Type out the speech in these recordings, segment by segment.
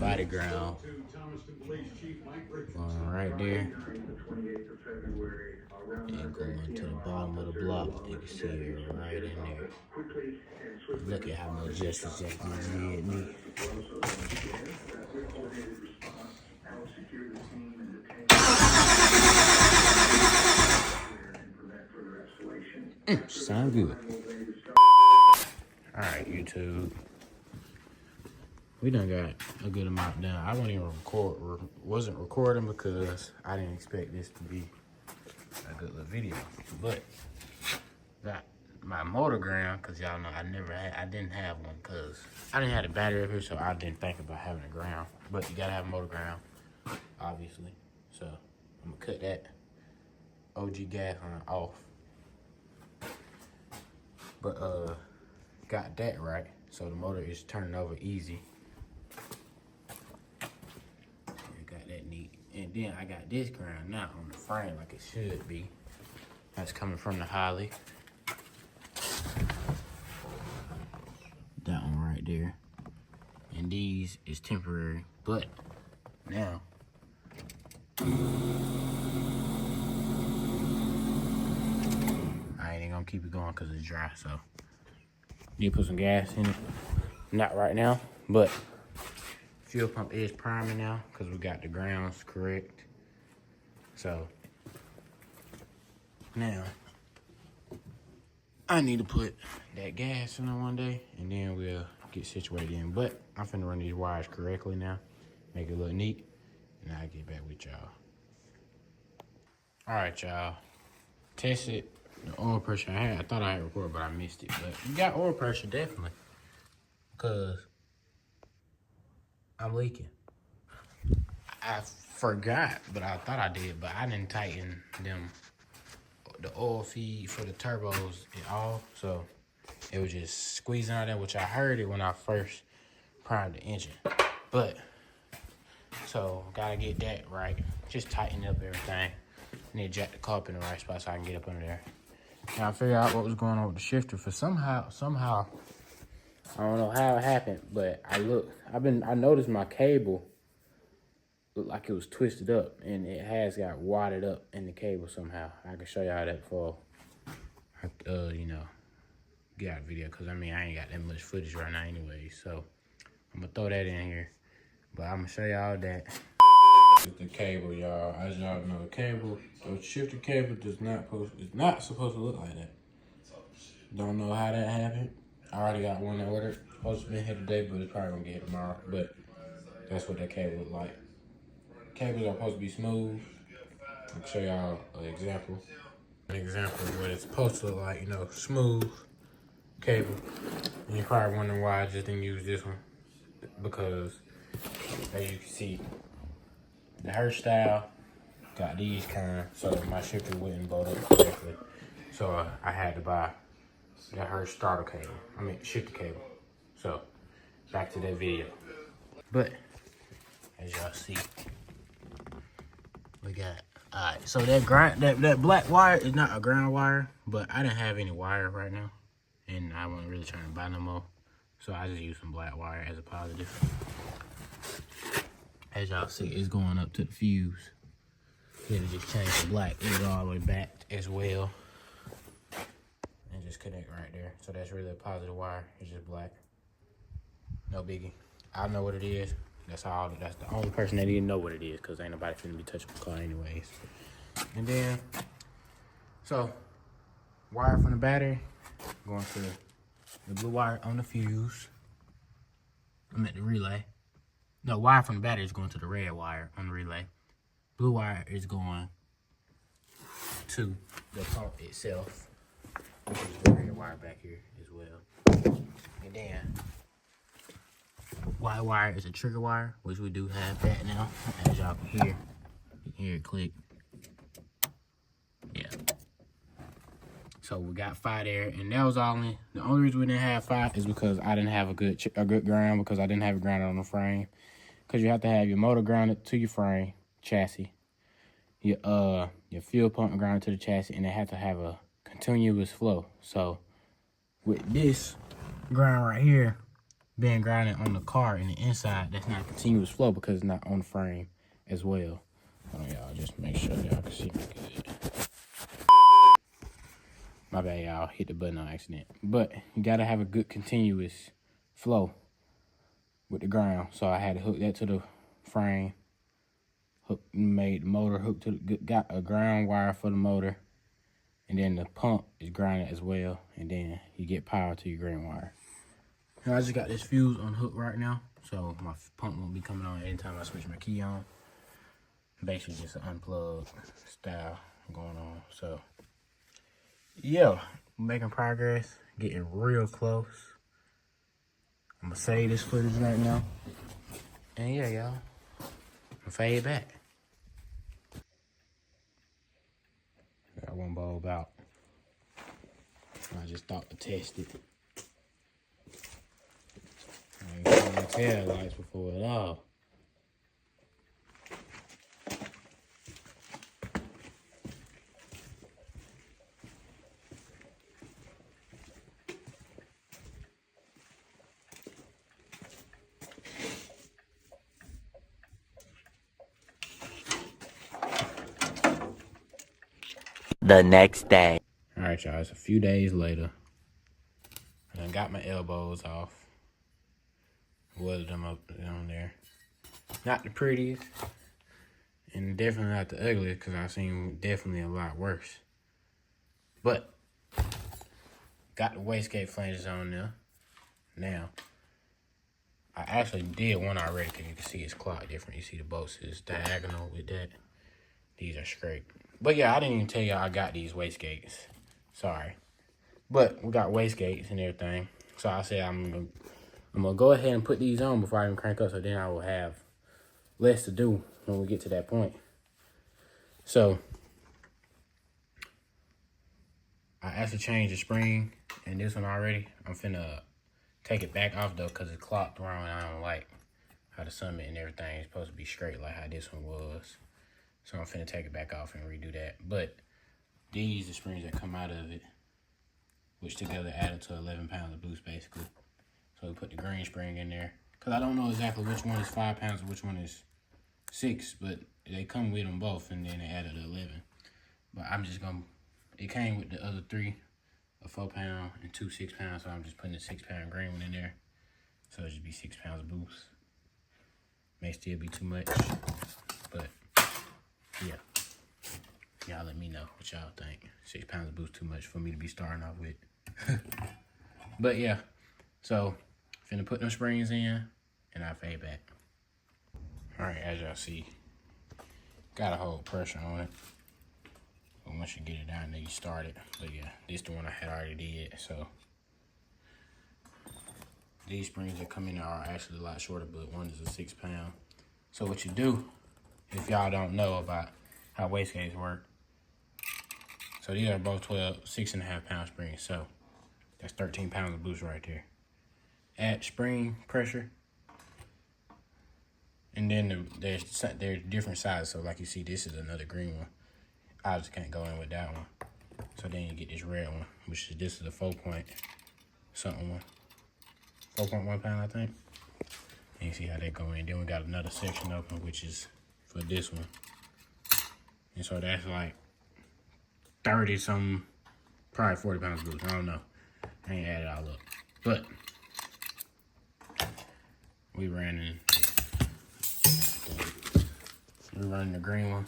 body ground going right there and going to the bottom of the block. You can see it right in there. Look at how much justice Jack did me. Sound good. Alright, YouTube. We done got a good amount done. I wasn't recording because I didn't expect this to be a good little video. But got my motor ground, cause y'all know I didn't have one, cause I didn't have the battery up here, so I didn't think about having a ground. But you gotta have a motor ground, obviously. So I'm gonna cut that OG gas line off. But got that right, so the motor is turning over easy. Got that neat. And then I got this ground now on the frame like it should be. That's coming from the Holly. That one right there. And these is temporary, but now I ain't gonna keep it going because it's dry, so need to put some gas in it. Not right now, but fuel pump is priming now because we got the grounds correct. So now I need to put that gas in it one day and then we'll get situated in. But I'm finna run these wires correctly now, make it look neat, and I'll get back with y'all. All right, y'all. Test it. The oil pressure I thought I had recorded, but I missed it. But you got oil pressure, definitely. Because I'm leaking. I forgot, but I thought I did, but I didn't tighten the oil feed for the turbos at all. So it was just squeezing out there, which I heard it when I first primed the engine. But, so gotta get that right. Just tighten up everything. Need to jack the car up in the right spot so I can get up under there. Now I figured out what was going on with the shifter. For somehow, I don't know how it happened, but I noticed my cable looked like it was twisted up, and it has got wadded up in the cable somehow. I can show y'all that before I, get out of video, because I ain't got that much footage right now anyway, so I'm gonna throw that in here. But I'm gonna show y'all that. With the cable, y'all, as y'all know, the shifter cable is not supposed to look like that. Don't know how that happened. I already got one ordered. Supposed to be here today, but it's probably gonna get here tomorrow. But that's what that cable look like. Cables are supposed to be smooth. I'll show y'all an example. An example of what it's supposed to look like, smooth cable. And you're probably wondering why I just didn't use this one. Because, as you can see, the Hirsch style got these kind, so my shifter wouldn't bolt up correctly. So I had to buy the Hirsch starter cable. Shifter cable. So back to that video. But as y'all see, we got alright. So that black wire is not a ground wire, but I didn't have any wire right now, and I wasn't really trying to buy no more. So I just used some black wire as a positive. As y'all see, it's going up to the fuse. Then it just changed to black. It was all the way back as well. And just connect right there. So that's really a positive wire. It's just black. No biggie. I know what it is. That's the only person that didn't know what it is, because ain't nobody finna be touching the car anyways. And then, so, wire from the battery going to the blue wire on the fuse. I'm at the relay. No, wire from the battery is going to the red wire on the relay. Blue wire is going to the pump itself, which is the red wire back here as well. And then, white wire is a trigger wire, which we do have that now. As y'all can hear, you can hear it click. Yeah. So we got 5 there, and that was the only reason we didn't have 5 is because I didn't have a good ground, because I didn't have it grounded on the frame. Because you have to have your motor grounded to your frame, chassis, your fuel pump grounded to the chassis, and they have to have a continuous flow. So with this ground right here, being grounded on the car in the inside, that's not continuous flow because it's not on the frame as well. Hold on, y'all, just make sure y'all can see me good. My bad, y'all, hit the button on accident. But you gotta have a good continuous flow with the ground. So I had to hook that to the frame, made the motor hook to the, got a ground wire for the motor, and then the pump is grounded as well, and then you get power to your ground wire. Now I just got this fuse on hook right now, so my pump won't be coming on anytime I switch my key on. Basically just an unplugged style going on. So yeah, making progress, getting real close. I'm gonna save this footage right now, and yeah, y'all, I'm fade back. Got one bulb out. I just thought to test it. I ain't seen the tail lights before at all. The next day. All right, y'all, it's a few days later. I got my elbows off. Welded them up on there. Not the prettiest, and definitely not the ugliest, because I've seen definitely a lot worse. But got the wastegate flanges on there. Now, I actually did one already, because you can see it's clocked different. You see the bolts is diagonal with that. These are straight. But yeah, I didn't even tell y'all I got these wastegates. Sorry. But we got wastegates and everything. So I said I'm gonna go ahead and put these on before I even crank up, so then I will have less to do when we get to that point. So I actually changed the spring and this one already. I'm finna take it back off though, because it's clocked wrong. I don't like how the summit and everything is supposed to be straight like how this one was. So I'm finna take it back off and redo that. But these are springs that come out of it, which together added to 11 pounds of boost basically. So we put the green spring in there, because I don't know exactly which one is 5 pounds and which one is 6, but they come with them both, and then they added 11. But I'm just gonna, it came with the other 3, a 4 pound and 2 6 pounds, so I'm just putting the 6 pound green one in there. So it should be 6 pounds of boost. May still be too much, but yeah. Y'all let me know what y'all think. 6 pounds of boost too much for me to be starting off with. But yeah, so finna put them springs in and I'll fade back. All right, as y'all see, gotta hold pressure on it. But once you get it down there, you start it. But yeah, this is the one I had already did. So these springs that come in there are actually a lot shorter, but one is a 6 pound. So what you do, if y'all don't know about how wastegates work, so these are both 6.5 pound springs. So that's 13 pounds of boost right there. Add spring pressure, and then there's different sizes. So like you see, this is another green one. I just can't go in with that one. So then you get this red one, which is, this is a 4.1 pound, I think. And you see how that go in. Then we got another section open, which is for this one. And so that's like 30 something, probably 40 pounds of boost. I don't know. I ain't add it all up. But we ran the green one,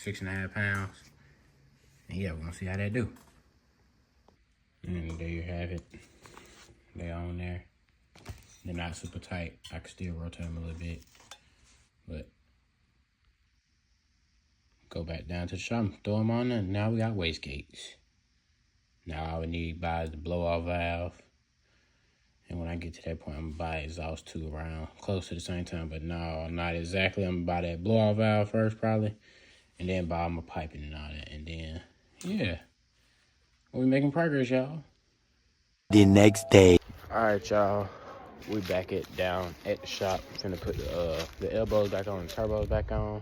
6.5 pounds. And yeah, we're gonna see how that do. And there you have it. They on there. They're not super tight. I can still rotate them a little bit. But go back down to the shop, throw them on there. Now we got wastegates. Now all we need to buy is the blow-off valve. And when I get to that point, I'm gonna buy exhaust too around close to the same time. But no, not exactly. I'm gonna buy that blow-off valve first probably. And then buy my piping and all that. And then, yeah. We making progress, y'all. The next day. All right, y'all. We back down at the shop. Finna put the elbows back on and turbos back on.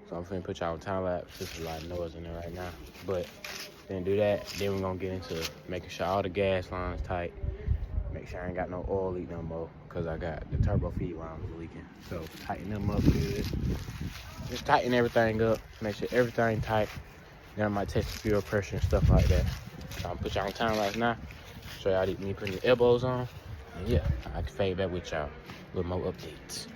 So I'm finna put y'all on time lapse. There's a lot of noise in there right now. But then do that. Then we're gonna get into making sure all the gas lines tight. Make sure I ain't got no oil leak no more, because I got the turbo feed lines leaking. So tighten them up good. Just tighten everything up. Make sure everything tight. Then I might test the fuel pressure and stuff like that. So I'm gonna put y'all on time right now. Show y'all me putting the elbows on. And yeah, I can fade back with y'all with more updates.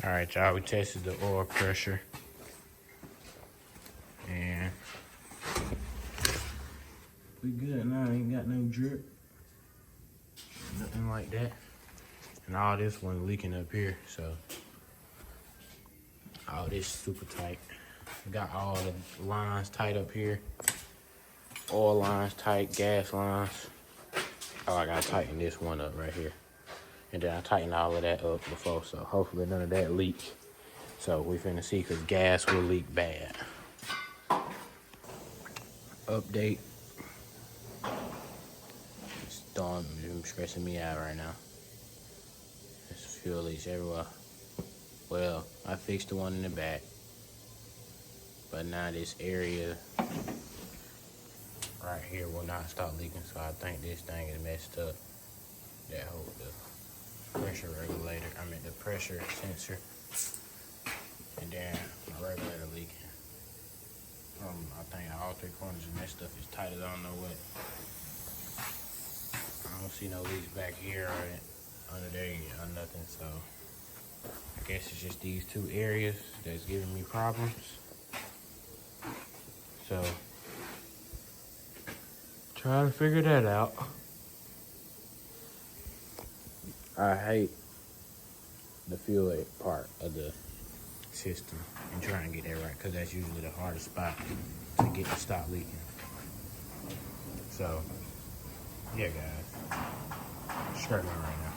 All right, y'all, we tested the oil pressure. And we good now, ain't got no drip. Nothing like that. And all this one leaking up here, so all this super tight. We got all the lines tight up here. Oil lines tight, gas lines. Oh, I gotta tighten this one up right here. And then I tightened all of that up before, so hopefully none of that leak. So we finna see, cause gas will leak bad. Update. It's stressing me out right now. There's fuel leaks everywhere. Well, I fixed the one in the back, but now this area right here will not stop leaking, so I think this thing is messed up. That hold the pressure regulator, the pressure sensor, and then my regulator leaking. I think all three corners of that stuff is tight as I don't know what. I don't see no leaks back here or under there or nothing, so I guess it's just these two areas that's giving me problems. So try to figure that out. I hate the fuel part of the system and trying to get that right, because that's usually the hardest spot to get to stop leaking. So yeah, guys, struggling right now.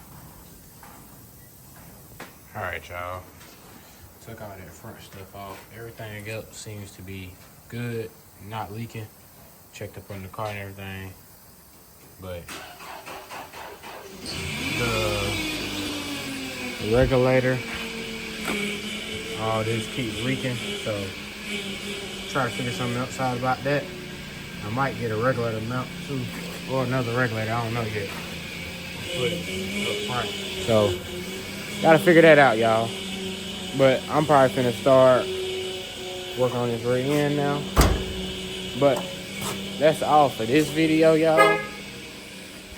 All right, y'all, took all that front stuff off. Everything else seems to be good, not leaking. Checked up on the car and everything, but the regulator, all this keeps leaking, so try to figure something else out about that. I might get a regulator mount too, or another regulator, I don't know yet. Put it up front. So gotta figure that out, y'all. But I'm probably finna start working on this rear end now. But that's all for this video, y'all.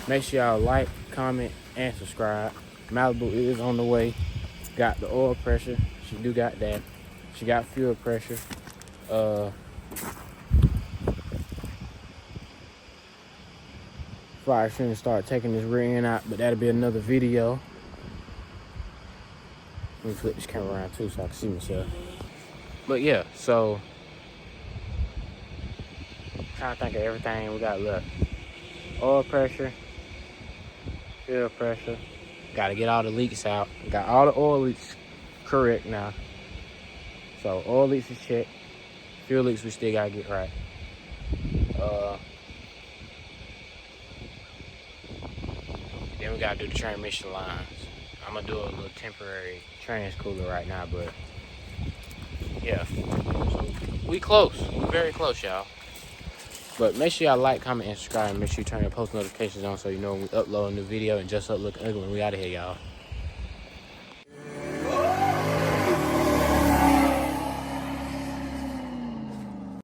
Make sure y'all like, comment, and subscribe. Malibu is on the way. Got the oil pressure. She do got that. She got fuel pressure. Probably shouldn't start taking this rear end out, but that'll be another video. Let me flip this camera around too so I can see myself. But yeah, so trying to think of everything we got left. Oil pressure, fuel pressure. Got to get all the leaks out. Got all the oil leaks correct now. So oil leaks is checked. Fuel leaks we still got to get right. Then we got to do the transmission lines. I'm going to do a little temporary trans cooler right now, but yeah. So we close. We're very close, y'all. But make sure y'all like, comment, and subscribe. And make sure you turn your post notifications on so you know when we upload a new video. And just up looking ugly. We out of here, y'all.